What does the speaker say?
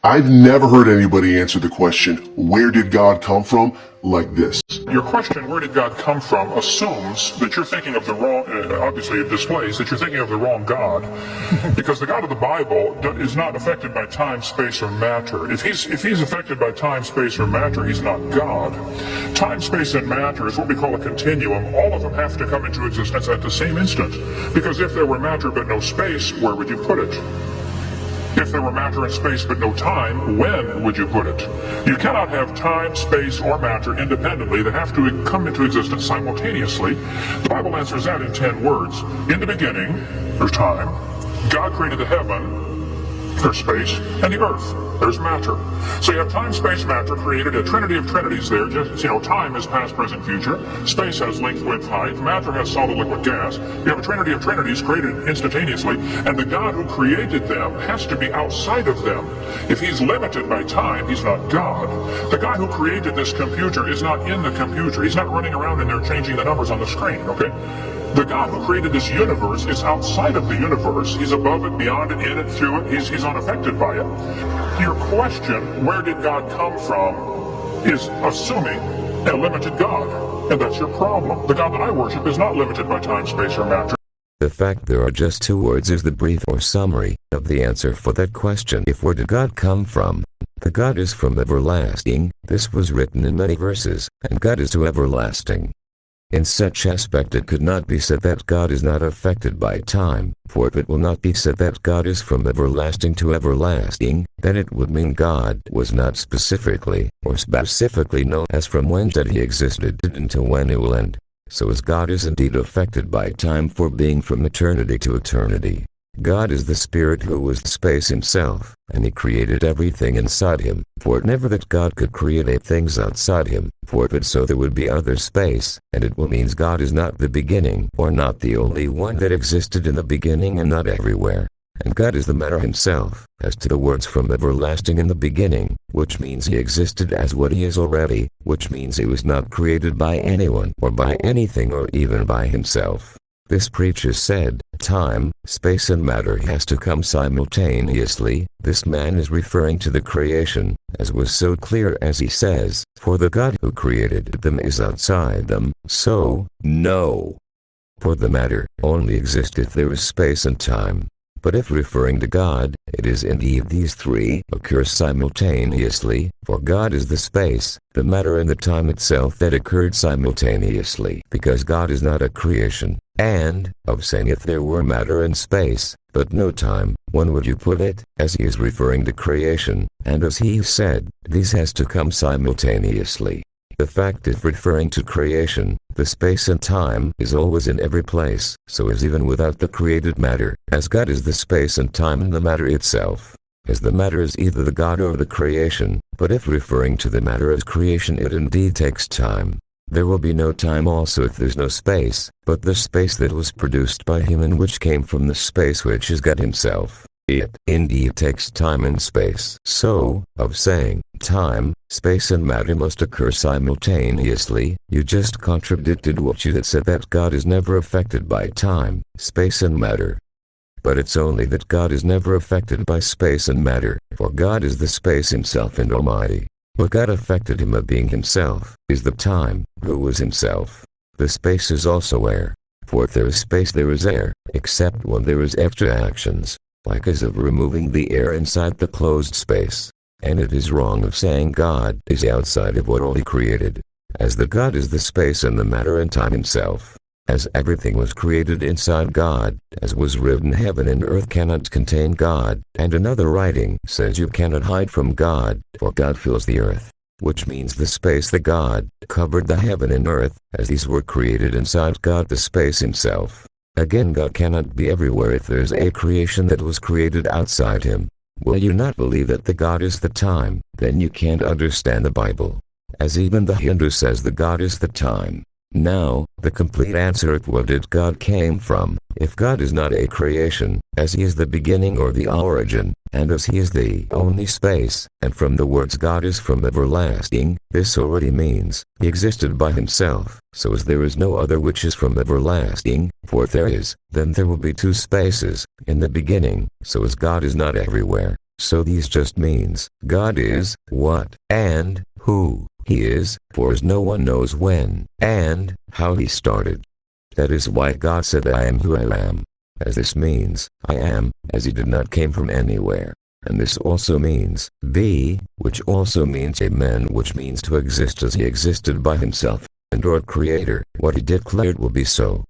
I've never heard anybody answer the question, where did God come from, like this. Your question, where did God come from, assumes that you're thinking of the wrong, obviously it displays that you're thinking of the wrong God. Because the God of the Bible is not affected by time, space, or matter. If he's affected by time, space, or matter, he's not God. Time, space, and matter is what we call a continuum. All of them have to come into existence at the same instant. Because if there were matter but no space, where would you put it? If there were matter and space but no time, when would you put it? You cannot have time, space, or matter independently. They have to come into existence simultaneously. The Bible answers that in 10 words. In the beginning, there's time. God created the heaven, there's space, and the earth, there's matter. So you have time, space, matter created, a trinity of trinities there. Just, time is past, present, future. Space has length, width, height. Matter has solid, liquid, gas. You have a trinity of trinities created instantaneously, and the God who created them has to be outside of them. If he's limited by time, he's not God. The guy who created this computer is not in the computer. He's not running around in there changing the numbers on the screen, okay? The God who created this universe is outside of the universe. He's above it, beyond it, in it, through it. He's unaffected by it. Your question, where did God come from, is assuming a limited God. And that's your problem. The God that I worship is not limited by time, space, or matter. The fact there are just 2 words is the brief or summary of the answer for that question. If where did God come from? The God is from everlasting. This was written in many verses, and God is to everlasting. In such aspect it could not be said that God is not affected by time, for if it will not be said that God is from everlasting to everlasting, then it would mean God was not specifically or specifically known as from when that he existed until when it will end. So as God is indeed affected by time for being from eternity to eternity. God is the Spirit who was space himself, and he created everything inside him, for it never that God could create things outside him, for if it so there would be other space, and it will means God is not the beginning, or not the only one that existed in the beginning and not everywhere. And God is the matter himself, as to the words from everlasting in the beginning, which means he existed as what he is already, which means he was not created by anyone, or by anything, or even by himself. This preacher said, time, space and matter has to come simultaneously. This man is referring to the creation, as was so clear as he says, for the God who created them is outside them, so, no. For the matter only exists if there is space and time. But if referring to God, it is indeed these 3 occur simultaneously, for God is the space, the matter and the time itself that occurred simultaneously, because God is not a creation. And, of saying if there were matter and space, but no time, when would you put it, as he is referring to creation, and as he said, these has to come simultaneously. The fact if referring to creation, the space and time is always in every place, so is even without the created matter, as God is the space and time and the matter itself. As the matter is either the God or the creation, but if referring to the matter as creation it indeed takes time. There will be no time also if there's no space, but the space that was produced by him and which came from the space which is God himself. It indeed takes time and space. So, of saying, time, space and matter must occur simultaneously, you just contradicted what you had said that God is never affected by time, space and matter. But it's only that God is never affected by space and matter, for God is the space himself and almighty. What God affected him of being himself, is the time, who was himself. The space is also air. For if there is space there is air, except when there is extra actions, like as of removing the air inside the closed space. And it is wrong of saying God is outside of what all he created, as the God is the space and the matter and time himself. As everything was created inside God, as was written heaven and earth cannot contain God, and another writing says you cannot hide from God, for God fills the earth. Which means the space that God covered the heaven and earth, as these were created inside God the space himself. Again God cannot be everywhere if there's a creation that was created outside him. Will you not believe that the God is the time, then you can't understand the Bible. As even the Hindu says the God is the time. Now, the complete answer of where did God came from, if God is not a creation, as he is the beginning or the origin, and as he is the only space, and from the words God is from everlasting, this already means, he existed by himself, so as there is no other which is from everlasting, for if there is, then there will be 2 spaces, in the beginning, so as God is not everywhere. So these just means, God is, what, and, who, he is, for as no one knows when, and, how he started. That is why God said I am who I am. As this means, I am, as he did not came from anywhere. And this also means, be, which also means amen, which means to exist as he existed by himself, and or creator, what he declared will be so.